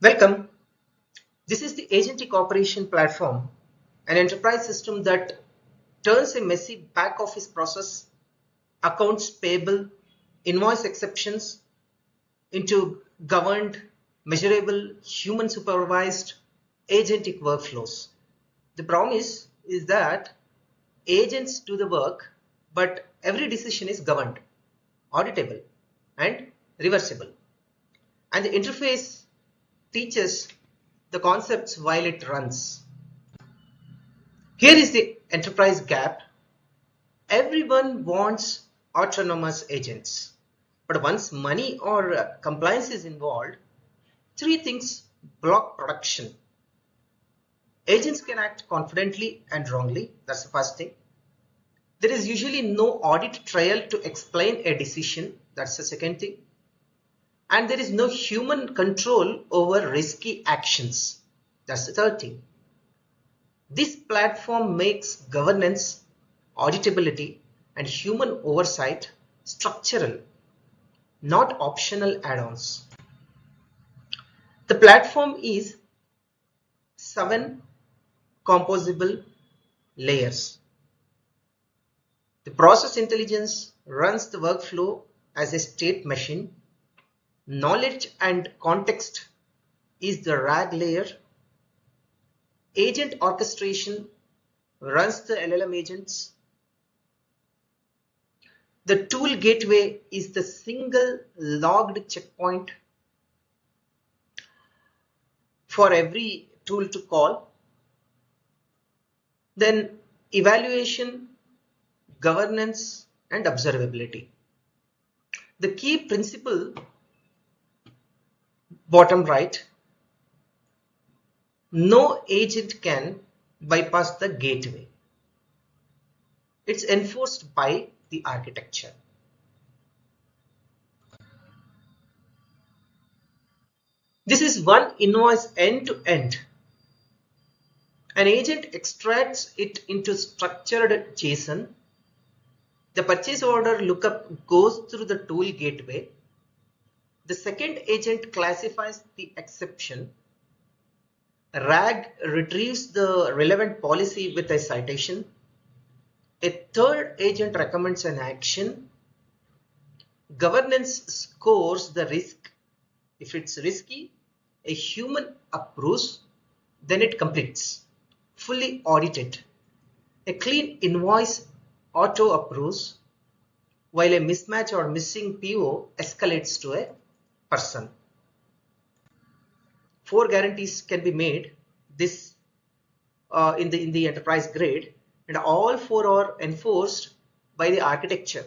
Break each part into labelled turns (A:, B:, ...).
A: Welcome. This is the Agentic operation platform, an enterprise system that turns a messy back office process, accounts payable, invoice exceptions into governed, measurable, human supervised agentic workflows. The promise is that agents do the work, but every decision is governed, auditable, and reversible. And the interface teaches the concepts while it runs. Here is the enterprise gap. Everyone wants autonomous agents, but once money or compliance is involved, three things block production. Agents can act confidently and wrongly. That's the first thing. There is usually no audit trail to explain a decision. That's the second thing. And there is no human control over risky actions. That's the third thing. This platform makes governance, auditability, and human oversight structural, not optional add-ons. The platform is 7 composable layers. The process intelligence runs the workflow as a state machine. Knowledge and context is the RAG layer. Agent orchestration runs the LLM agents. The tool gateway is the single logged checkpoint for every tool to call. Then evaluation, governance, and observability. The key principle, bottom right, no agent can bypass the gateway. It's enforced by the architecture. This is one invoice end to end. An agent extracts it into structured JSON. The purchase order lookup goes through the tool gateway. The second agent classifies the exception. RAG retrieves the relevant policy with a citation. A third agent recommends an action. Governance scores the risk. If it's risky, a human approves, then it completes. Fully audited. A clean invoice auto approves, while a mismatch or missing PO escalates to a person. 4 guarantees can be made this in the enterprise grade, and all 4 are enforced by the architecture,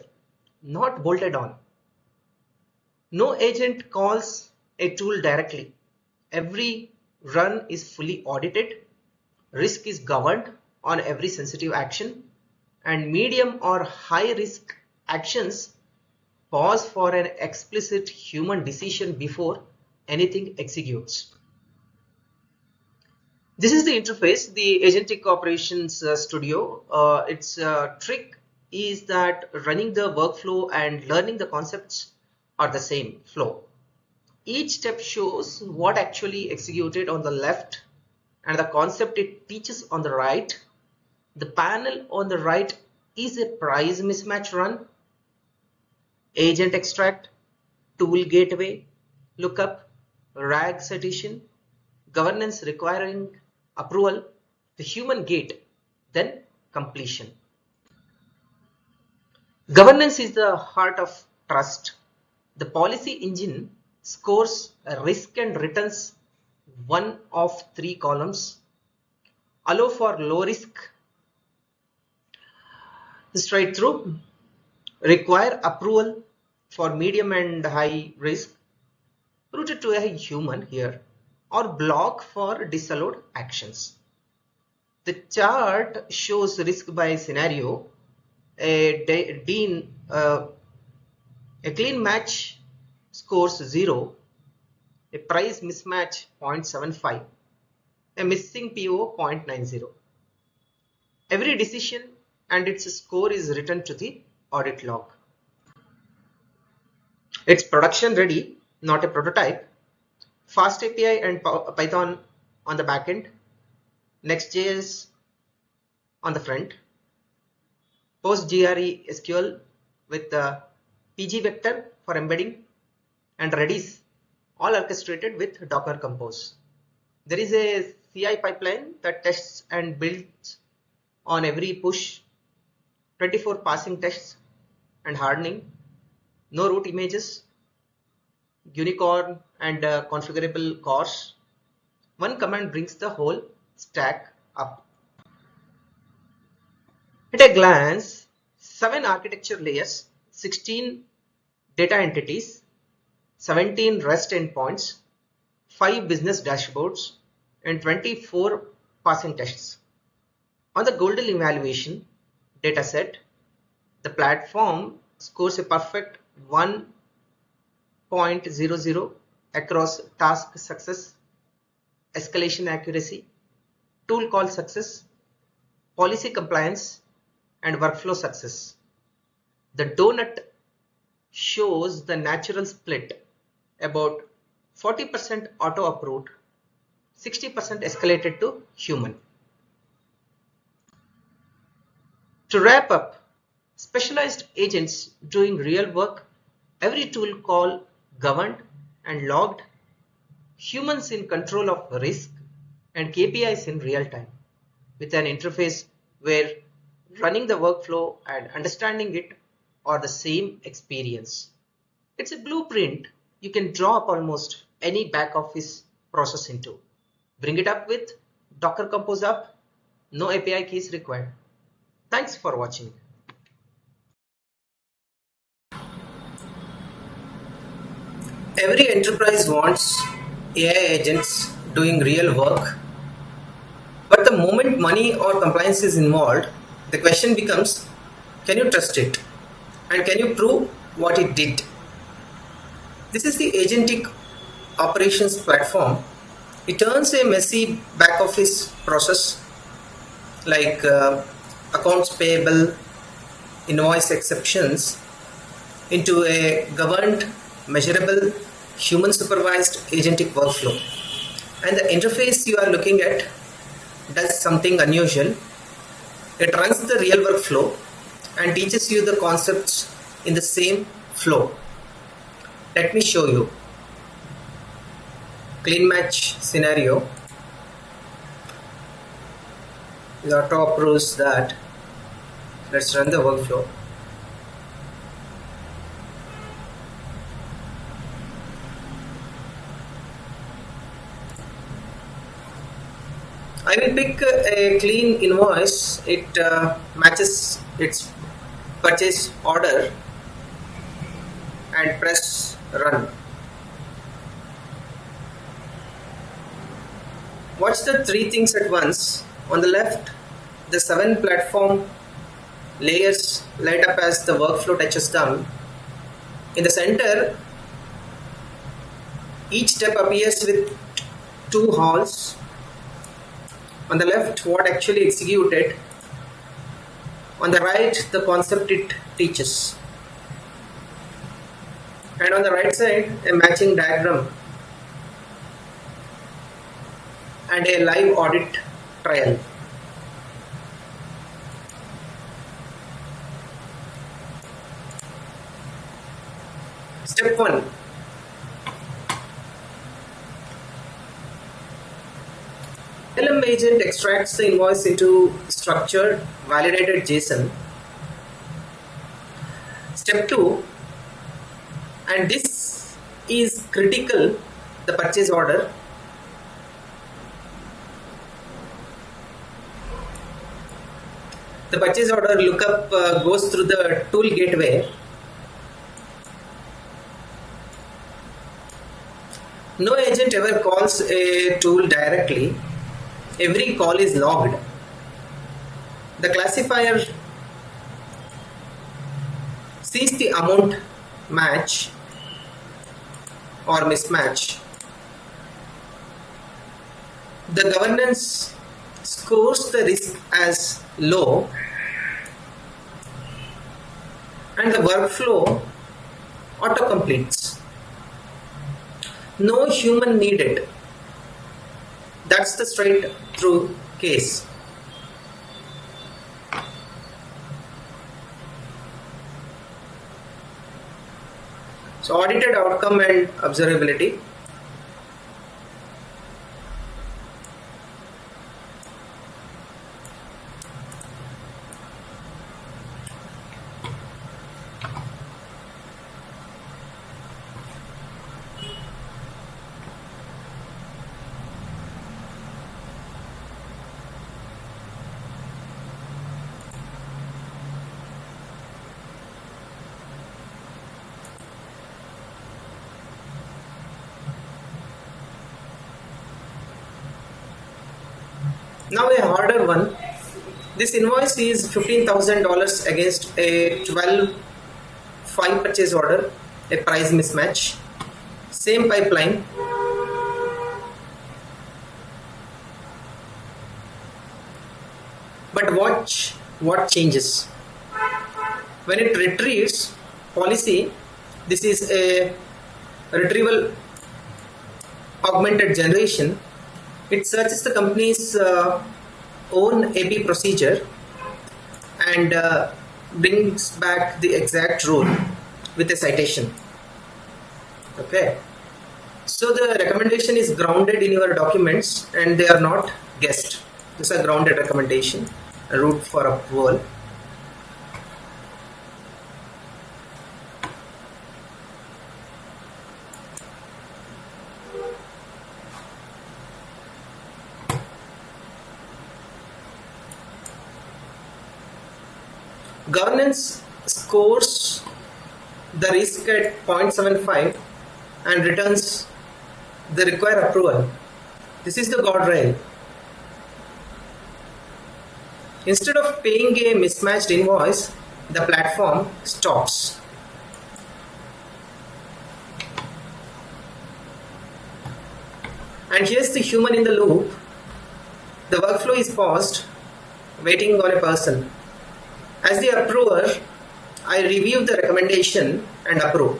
A: not bolted on. No agent calls a tool directly. Every run is fully audited. Risk is governed on every sensitive action, and medium or high risk actions pause for an explicit human decision before anything executes. This is the interface, the Agentic Operations Studio. Its trick is that running the workflow and learning the concepts are the same flow. Each step shows what actually executed on the left and the concept it teaches on the right. The panel on the right is a price mismatch run, agent extract, tool gateway, lookup, RAG citation, governance requiring approval, the human gate, then completion. Governance is the heart of trust. The policy engine scores a risk and returns one of 3 columns. Allow for low risk, straight through. Require approval for medium and high risk, routed to a human here, or block for disallowed actions. The chart shows risk by scenario. A clean match scores 0, a price mismatch 0.75, a missing PO 0.90. Every decision and its score is written to the audit log. It's production ready, not a prototype. Fast API and Python on the backend, Next.js on the front, PostgRE SQL with the PG vector for embedding, and Redis, all orchestrated with Docker Compose. There is a CI pipeline that tests and builds on every push, 24 passing tests and hardening, no root images, unicorn and configurable cores. One command brings the whole stack up. At a glance, 7 architecture layers, 16 data entities, 17 REST endpoints, 5 business dashboards, and 24 passing tests. On the golden evaluation dataset, the platform scores a perfect 1.00 across task success, escalation accuracy, tool call success, policy compliance, and workflow success. The donut shows the natural split, about 40% auto approved, 60% escalated to human. To wrap up, specialized agents doing real work, every tool call governed and logged, humans in control of risk, and KPIs in real time, with an interface where running the workflow and understanding it are the same experience. It's a blueprint you can draw up almost any back office process into. Bring it up with Docker Compose up, no API keys required. Thanks for watching. Every enterprise wants AI agents doing real work, but the moment money or compliance is involved, the question becomes, can you trust it? And can you prove what it did? This is the Agentic operations platform. It turns a messy back office process like accounts payable, invoice exceptions into a governed, measurable, human-supervised agentic workflow. And the interface you are looking at does something unusual. It runs the real workflow and teaches you the concepts in the same flow. Let me show you. Clean match scenario. The auto approves that. Let's run the workflow. I will pick a clean invoice. It matches its purchase order and press run. Watch the 3 things at once. On the left, the 7 platform layers light up as the workflow touches down. In the center, each step appears with 2 halls. On the left, what actually executed. On the right, the concept it teaches. And on the right side, a matching diagram and a live audit trial. Step 1. LM agent extracts the invoice into structured, validated JSON. Step 2, and this is critical, the purchase order. The purchase order lookup goes through the tool gateway. No agent ever calls a tool directly. Every call is logged. The classifier sees the amount match or mismatch. The governance scores the risk as low, and the workflow auto completes. No human needed. That's the straight through case. So audited outcome and observability. Now a harder one. This invoice is $15,000 against a 12 purchase order, a price mismatch, same pipeline. But watch what changes. When it retrieves policy, this is a retrieval augmented generation. It searches the company's own AP procedure and brings back the exact rule with a citation. Okay. So the recommendation is grounded in your documents and they are not guessed. This is a grounded recommendation, a route for approval. Governance scores the risk at 0.75 and returns the required approval. This is the guardrail. Instead of paying a mismatched invoice, the platform stops. And here's the human in the loop. The workflow is paused, waiting on a person. As the approver, I review the recommendation and approve.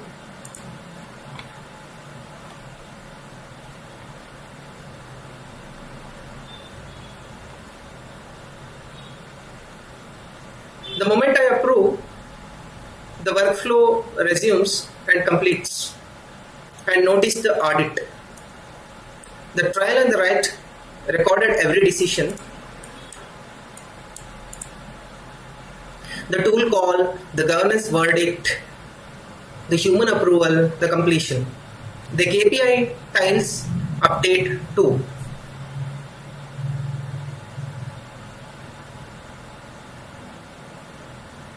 A: The moment I approve, the workflow resumes and completes. And notice the audit. The trial and the right recorded every decision. The tool call, the governance verdict, the human approval, the completion. The KPI tiles update too.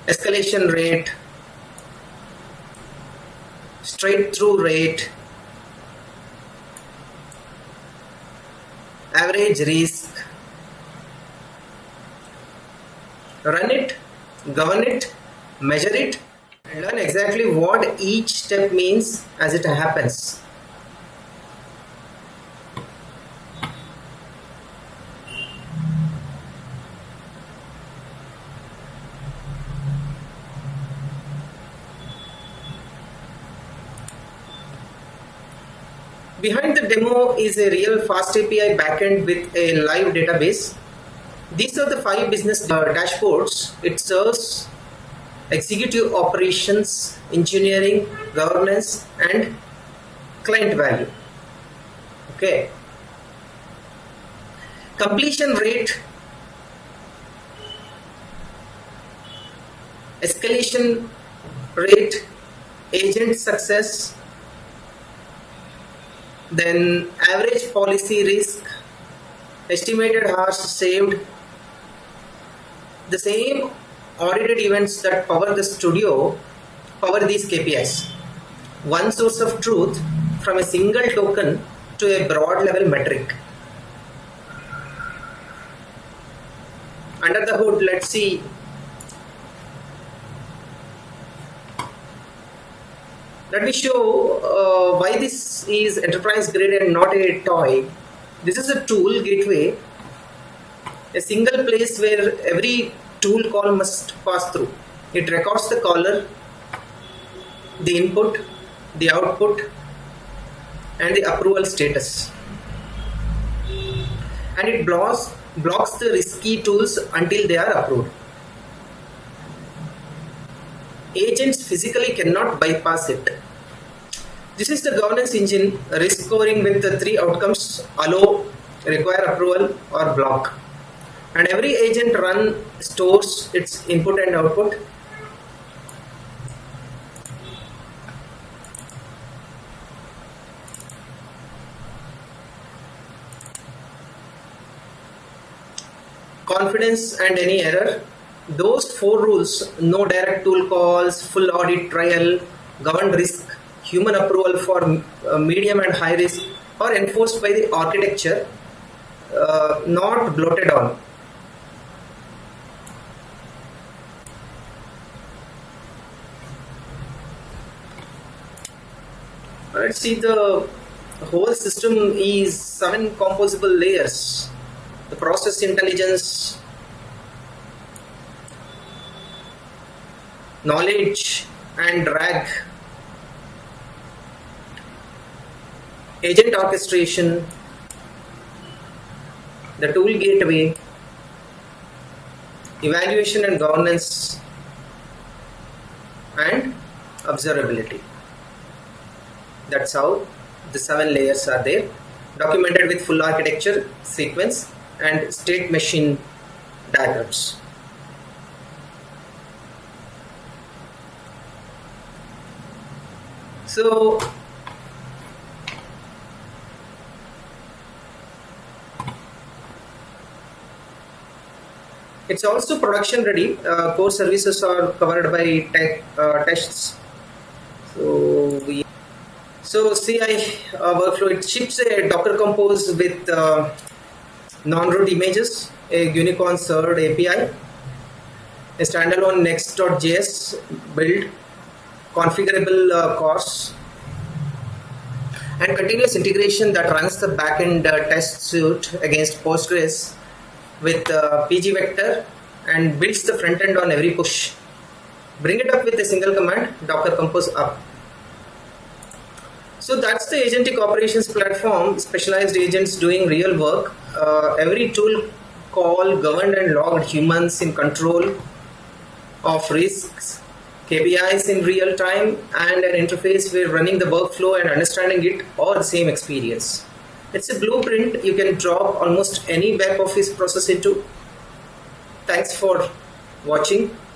A: Escalation rate, straight through rate, average risk. Run it, govern it, measure it, and learn exactly what each step means as it happens. Behind the demo is a real fast API backend with a live database. These are the 5 business dashboards. It serves executive operations, engineering, governance, and client value. Okay. Completion rate, escalation rate, agent success, then average policy risk, estimated hours saved. The same audited events that power the studio power these KPIs. One source of truth from a single token to a broad level metric. Under the hood, let's see. Let me show why this is enterprise grade and not a toy. This is a tool gateway, a single place where every tool call must pass through. It records the caller, the input, the output, and the approval status. And it blocks the risky tools until they are approved. Agents physically cannot bypass it. This is the governance engine, risk scoring with the 3 outcomes: allow, require approval, or block. And every agent run stores its input and output. Confidence and any error. Those 4 rules: no direct tool calls, full audit trial, governed risk, human approval for medium and high risk, are enforced by the architecture, not bloated on. Let's see, the whole system is 7 composable layers. The process intelligence, knowledge and RAG, agent orchestration, the tool gateway, evaluation and governance, and observability. That's how the 7 layers are there, documented with full architecture, sequence, and state machine diagrams. So it's also production ready. Core services are covered by tests. So CI workflow, it ships a Docker Compose with non-root images, a unicorn served API, a standalone next.js build, configurable CORS, and continuous integration that runs the backend test suite against Postgres with PG vector and builds the front end on every push. Bring it up with a single command, Docker Compose up. So that's the agentic operations platform, specialized agents doing real work. Every tool call governed and logged, humans in control of risks, KPIs in real time, and an interface where running the workflow and understanding it are the same experience. It's a blueprint you can drop almost any back office process into. Thanks for watching.